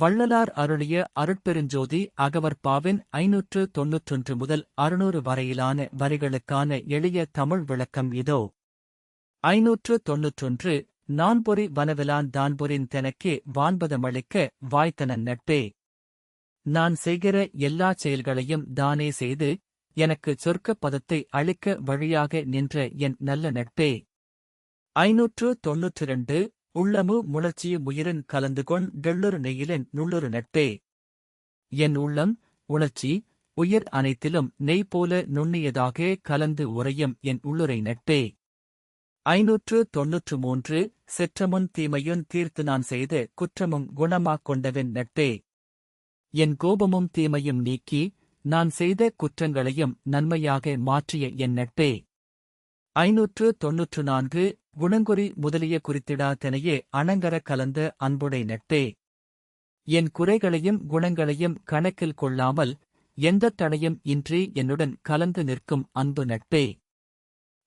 வள்ளலார் அருளிய அருட்பெருஞ்சோதி அகவற்பாவின் 591 முதல் 600 வரையிலான வரிகளுக்கான எளிய தமிழ் விளக்கம் இதோ. 591. நான்பொறி வனவிலான் தான்பொறின் தெனக்கே வான்பதமளிக்க வாய்த்தனன் நட்பே. நான் செய்கிற எல்லாச் செயல்களையும் தானே செய்து எனக்குச் சொர்க்கப் பதத்தை அளிக்க வழியாக நின்ற என் நல்ல நட்பே. 592. உள்ளமு முணர்ச்சியு முயிரின் கலந்துகொண் டெள்ளொரு நெய்யிலின் நுள்ளொரு நட்பே. என் உள்ளம், உணர்ச்சி, உயிர் அனைத்திலும் நெய் போல நுண்ணியதாக கலந்து உறையும் என் உள்ளுரை நட்பே. 593. செற்றமுன் தீமையுன் தீர்த்து நான் செய்த குற்றமும் குணமாக் கொண்டவன் நட்பே. என் கோபமும் தீமையும் நீக்கி நான் செய்த குற்றங்களையும் நன்மையாக மாற்றிய என் நட்பே. 594. குணங்குறி முதலிய குறித்திடா தெனையே அணங்கர கலந்த அன்புடை நட்பே. என் குறைகளையும் குணங்களையும் கணக்கில் கொள்ளாமல் எந்தத் தடையும் இன்றி என்னுடன் கலந்து நிற்கும் அன்பு நட்பே.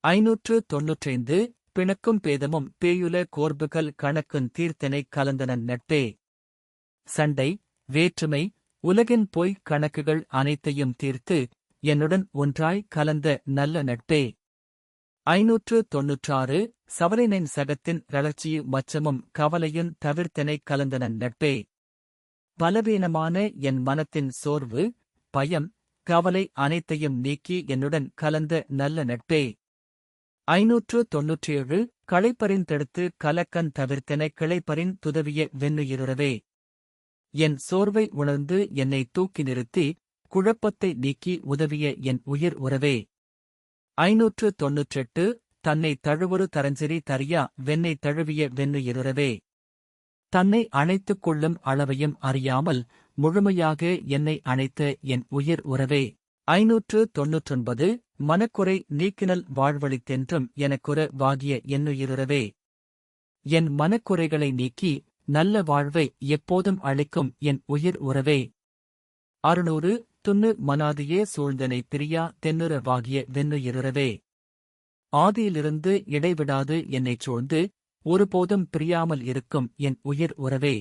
595. பிணக்கும் பேதமும் பேயுல கோர்புகள் கணக்குன் தீர்த்தனைக் கலந்தனன் நட்பே. சண்டை, வேற்றுமை, உலகின் பொய் கணக்குகள் அனைத்தையும் தீர்த்து என்னுடன் ஒன்றாய் கலந்த நல்ல நட்பே. 596. சவரினின் சகத்தின் ரளர்ச்சியு மச்சமும் கவலையுன் தவிர்த்தனைக் கலந்தனன் நட்பே. பலவீனமான என் மனத்தின் சோர்வு, பயம், கவலை அனைத்தையும் நீக்கி என்னுடன் கலந்த நல்ல நட்பே. 597. களைப்பறின் தடுத்து கலக்கன் தவிர்த்தெனக் கிளைப்பறின் துதவிய வெண்ணுயிருறவே. என் சோர்வை உணர்ந்து என்னை தூக்கி நிறுத்தி குழப்பத்தை நீக்கி உதவிய என் உயிர் உறவே. 598. தன்னை தழுவொரு தரஞ்சிறி தரியா வெண்ணை தழுவிய வெண்ணுயிருறவே. தன்னை அணைத்துக் கொள்ளும் அளவையும் அறியாமல் முழுமையாக என்னை அணைத்த என் உயிர் உறவே. 599. மனக்குறை நீக்கினல் வாழ்வழித்தென்றும் எனக்குற வாகிய என்னுயிருறவே. என் மனக்குறைகளை நீக்கி நல்ல வாழ்வை எப்போதும் அளிக்கும் என் உயிர் உறவே. 600. துன்னு மனாதியே சூழ்ந்தனை பிரியா தென்னுற வாகிய வெண்ணுயிருறவே. ஆதியிலிருந்து இடைவிடாது என்னைச் சூழ்ந்து ஒருபோதும் பிரியாமல் இருக்கும் என் உயிர் உறவே.